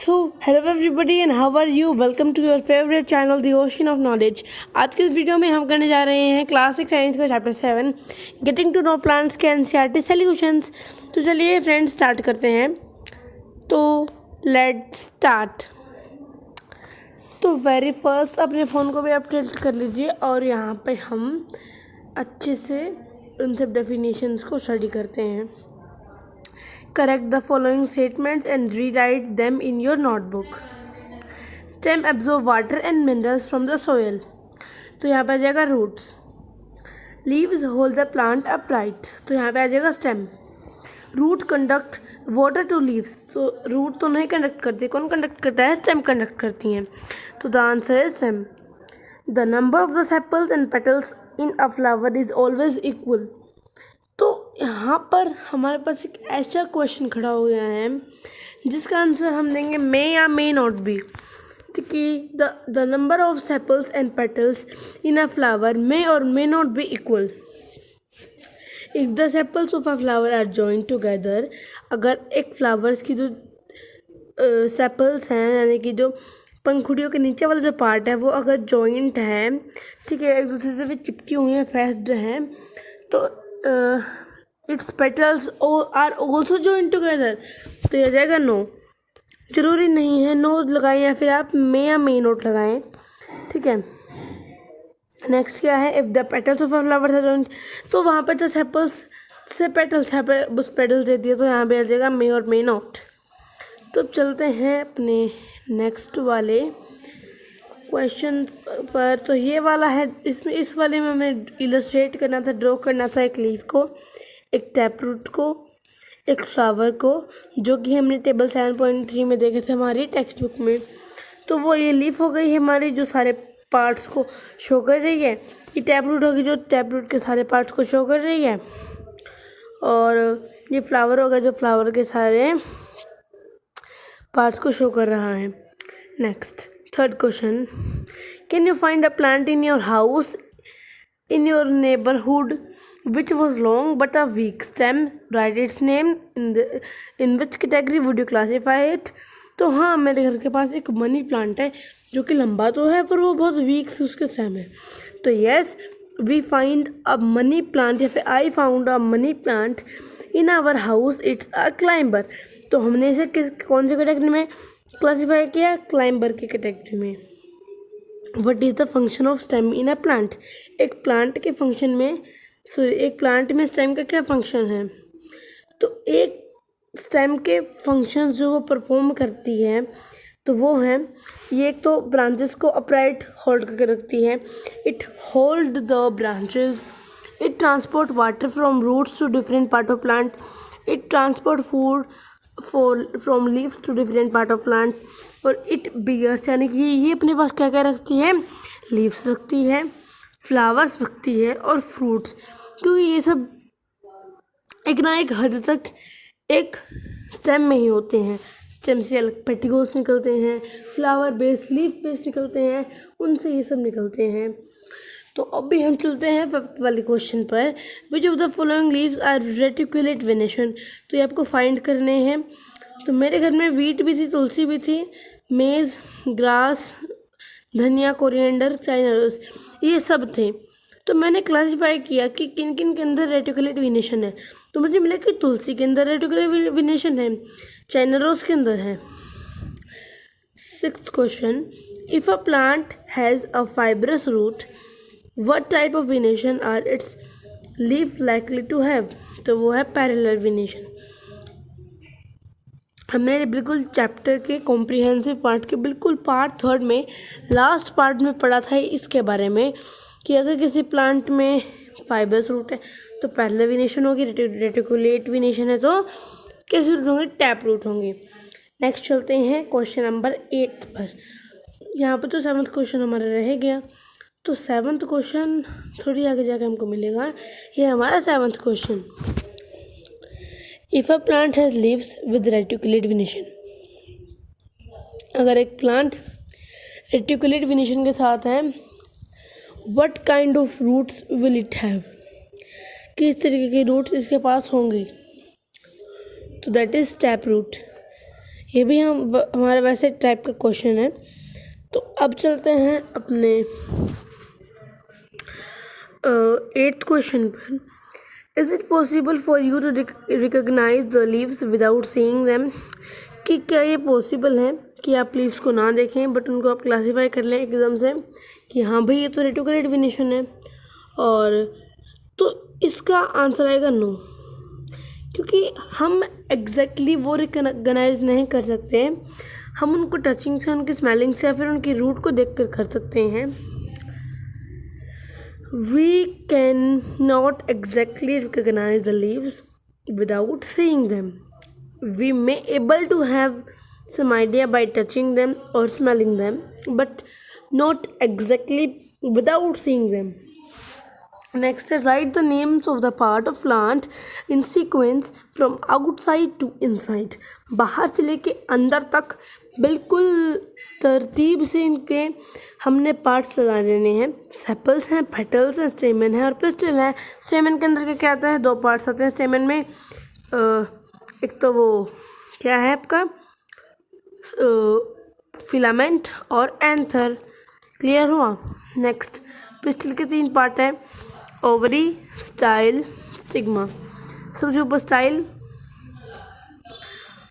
So, hello everybody and how are you? Welcome to your favorite channel, The Ocean of Knowledge. आज के इस video में हम करने जा रहे हैं क्लास 6 साइंस का chapter 7 getting to know plants के एनसीईआरटी सॉल्यूशंस। तो चलिए फ्रेंड्स स्टार्ट करते हैं। तो लेट्स स्टार्ट। तो वेरी फर्स्ट अपने फ़ोन को भी अपडेट कर लीजिए और यहाँ पे हम अच्छे से उन सब डेफिनेशंस को स्टडी करते हैं। Correct the following statements and rewrite them in your notebook. Stem absorb water and minerals from the soil. तो यहाँ पे आ जाएगा roots. Leaves hold the plant upright. तो यहाँ पे आ जाएगा stem. Root conduct water to leaves. तो root तो नहीं conduct करती, कौन conduct करता है? Stem conduct करती हैं. तो the answer is stem. The number of the sepals and petals in a flower is always equal. तो यहाँ पर हमारे पास एक ऐसा क्वेश्चन खड़ा हो गया है जिसका आंसर हम देंगे मे या मे नॉट बी। कि the number of sepals and petals in a flower may और may not be equal if the sepals of a flower are joint together. अगर एक फ्लावर्स की जो सेपल्स हैं यानी कि जो पंखुड़ियों के नीचे वाला जो पार्ट है वो अगर जॉइंट है, ठीक है, एक दूसरे से भी चिपकी हुई हैं, फेस्ड हैं, तो its petals are also join together. तो यह जाएगा नो। ज़रूरी नहीं है नो लगाएं या फिर आप मे या मे नोट लगाएं, ठीक है। नेक्स्ट क्या है? If the petals of a flower are joint, तो वहाँ पे तो सेपल्स से पेटल्स यहाँ पे बस पेटल्स दे दिए, तो यहाँ पे आ जाएगा मे और मे नोट। तो अब चलते हैं अपने नेक्स्ट वाले क्वेश्चन पर। तो ये वाला है, इसमें इस वाले में हमें इलस्ट्रेट करना था, ड्रॉ करना था एक लीफ को, एक टैप रूट को, एक फ्लावर को, जो कि हमने टेबल 7.3 में देखे थे हमारी टेक्स्ट बुक में। तो वो ये लीफ हो गई है हमारी, जो सारे पार्ट्स को शो कर रही है। ये टैप रूट होगी जो टैप रूट के सारे पार्ट्स को शो कर रही है, और ये फ्लावर होगा जो फ्लावर के सारे पार्ट्स को शो कर रहा है। Next third question, can you find a plant in your house in your neighborhood which was long but a weak stem, write its name, in which category would you classify it। तो हाँ, मेरे घर के पास एक money plant है जो कि लंबा तो है पर वो बहुत वीक से उसके स्टेम है। तो yes, we find a money plant या फिर I found a money plant in our house, it's a climber. तो हमने इसे कौन सी कैटेगरी में क्लासीफाई किया? क्लाइंबर की कैटेगरी में। What is the function of stem in a plant. एक प्लांट के फंक्शन में एक प्लांट में स्टेम का क्या फंक्शन है? तो एक स्टेम के फंक्शंस जो वो परफॉर्म करती है तो वो हैं, ये एक तो ब्रांचेस को अपराइट होल्ड करके रखती है, it hold the branches, it transport water from roots to different part of plant, it transport food from leaves to different part of plant, और इट बियर्स यानी कि ये अपने पास क्या क्या रखती है? लीव्स रखती है, फ्लावर्स रखती है और फ्रूट्स। क्योंकि ये सब एक ना एक हद तक एक स्टेम में ही होते हैं। स्टेम से अलग पेटिकोल्स निकलते हैं, फ्लावर बेस, लीफ बेस निकलते हैं, उनसे ये सब निकलते हैं। तो अभी हम चलते हैं फिफ्थ वाले क्वेश्चन पर। Which of the following leaves are reticulate venation. तो ये आपको फाइंड करने हैं। तो मेरे घर में वीट भी थी, तुलसी भी थी, मेज़, ग्रास, धनिया, कोरिएंडर, चाइना रोज, ये सब थे। तो मैंने क्लासीफाई किया कि किन किन के अंदर रेटिकुलेट वेनेशन है। तो मुझे मिला कि तुलसी के अंदर रेटिकुलेट वेनेशन है, चाइना रोज के अंदर है। Sixth question, if a plant has a fibrous root what type of venation are its leaf likely to have. तो वो है पैरेलल वेनेशन। हमने बिल्कुल चैप्टर के कॉम्प्रिहेंसिव पार्ट के बिल्कुल पार्ट थर्ड में लास्ट पार्ट में पढ़ा था इसके बारे में कि अगर किसी प्लांट में फाइबरस रूट है तो पैरेलल वेनेशन होगी, रेटिकुलेट वेनेशन है तो कैसे रूट होंगे? टैप रूट होंगे। नेक्स्ट चलते हैं क्वेश्चन नंबर 8 पर। यहाँ पर तो 7th क्वेश्चन हमारा रह गया, तो 7th क्वेश्चन थोड़ी आगे जाकर हमको मिलेगा। ये हमारा 7th question, if a plant has leaves with reticulate venation. अगर एक प्लांट रेटिकुलेट वेनेशन के साथ है, what kind of roots will it have. किस तरीके के रूट्स इसके पास होंगी? तो दैट इज़ टैप रूट। ये भी हमारा वैसे टाइप का क्वेश्चन है। तो अब चलते हैं अपने 8th क्वेश्चन पर। Is it possible for you to recognise the leaves without seeing them, कि क्या ये पॉसिबल है कि आप लीव्स को ना देखें बट उनको आप क्लासीफाई कर लें एकदम से कि हाँ भाई ये तो रेट्रोग्रेड वेनेशन है। और तो इसका आंसर आएगा नो, क्योंकि हम एग्जैक्टली वो रिकॉग्नाइज नहीं कर सकते। हम उनको टचिंग से, उनकी स्मेलिंग से या फिर उनकी रूट को देखकर कर सकते हैं। We cannot exactly recognize the leaves without seeing them. We may able to have some idea by touching them or smelling them, but not exactly without seeing them. Next, write the names of the part of plant in sequence from outside to inside. बाहर से लेके अंदर तक बिल्कुल तरतीब से इनके हमने पार्ट्स लगा देने हैं। सेपल्स हैं, पेटल्स हैं, स्टेमन है और पिस्टल है। स्टेमन के अंदर क्या आता है, 2 पार्ट्स आते हैं स्टेमन में। एक तो वो क्या है आपका फिलामेंट और एंथर। क्लियर हुआ। नेक्स्ट, पिस्टल के 3 पार्ट हैं, ओवरी, स्टाइल, स्टिग्मा। सबसे ऊपर स्टाइल,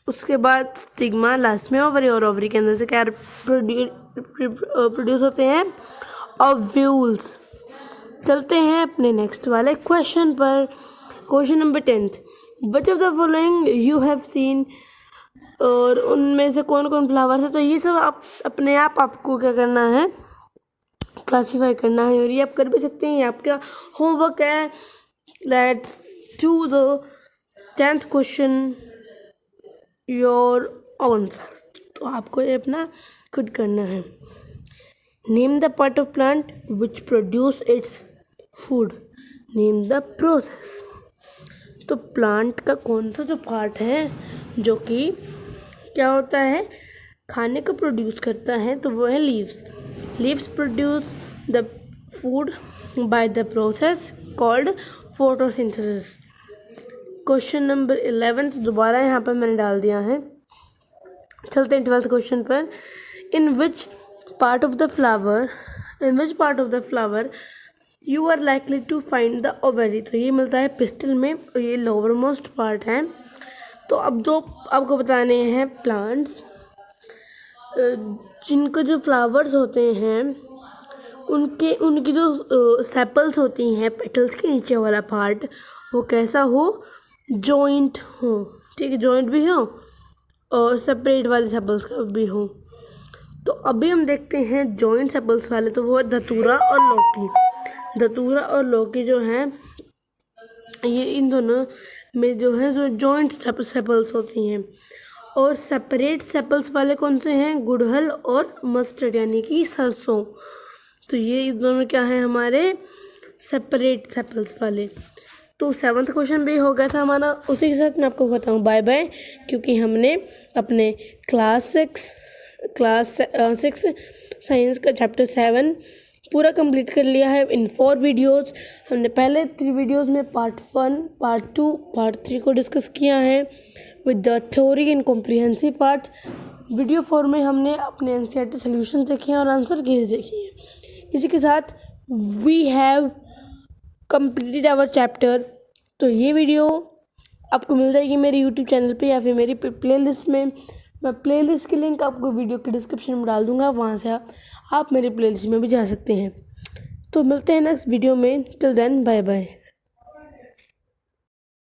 उसके बाद स्टिग्मा, लास्ट में ओवरी। और ओवरी के अंदर से क्या प्रोड्यूस होते हैं, ओव्यूल्स। चलते हैं अपने नेक्स्ट वाले क्वेश्चन पर। Question number 10th, which of the following you have seen, और उनमें से कौन कौन फ्लावर्स है। तो ये सब आप अपने आप आपको क्या करना है, क्लासीफाई करना है। और ये आप कर भी सकते हैं, ये आपका होमवर्क है। Let's do the 10th question your own self. तो आपको ये अपना खुद करना है। Name the part of plant which produce its food, name the process. तो प्लांट का कौन सा जो पार्ट है जो कि क्या होता है, खाने को प्रोड्यूस करता है, तो वो है leaves. Leaves produce the food by the process called photosynthesis. Question number 11 दोबारा यहाँ पर मैंने डाल दिया है। चलते हैं 12th क्वेश्चन पर। In which part of the flower you are likely to find the ovary. तो ये मिलता है पिस्टल में और ये लोअर मोस्ट पार्ट है। तो अब जो आपको बताने हैं प्लांट्स जिनको जो फ्लावर्स होते हैं उनकी जो सेपल्स होती हैं, पेटल्स के नीचे वाला पार्ट, वो कैसा हो, जॉइंट हो। ठीक है, जॉइंट भी हो और सेपरेट वाले सेपल्स का भी हो। तो अभी हम देखते हैं जॉइंट सेपल्स वाले, तो वो है धतूरा और लौकी। धतूरा और लौकी जो हैं ये इन दोनों में जो है जो जॉइंट सेपल्स होती हैं। और सेपरेट सेपल्स वाले कौन से हैं, गुड़हल और मस्टर्ड यानी कि सरसों। तो ये दोनों क्या हैं, हमारे सेपरेट सेपल्स वाले। तो 7th क्वेश्चन भी हो गया था हमारा। उसी के साथ मैं आपको कहता हूँ बाय बाय, क्योंकि हमने अपने क्लास 6 साइंस का चैप्टर 7 पूरा कंप्लीट कर लिया है इन 4 वीडियोज़। हमने पहले 3 वीडियोज़ में पार्ट 1, पार्ट 2, पार्ट 3 को डिस्कस किया है with the theory and comprehensive part. Video 4 में हमने अपने एनसीईआरटी सॉल्यूशन देखे हैं और आंसर कीज देखी है। इसी के साथ we have completed our chapter. तो ये वीडियो आपको मिल जाएगी मेरे यूट्यूब चैनल पे या फिर मेरी प्लेलिस्ट में। मैं प्लेलिस्ट की लिंक आपको वीडियो के डिस्क्रिप्शन में डाल दूँगा, वहाँ से आप मेरी प्लेलिस्ट में भी जा सकते हैं। तो मिलते हैं नेक्स्ट वीडियो में। Till then bye bye.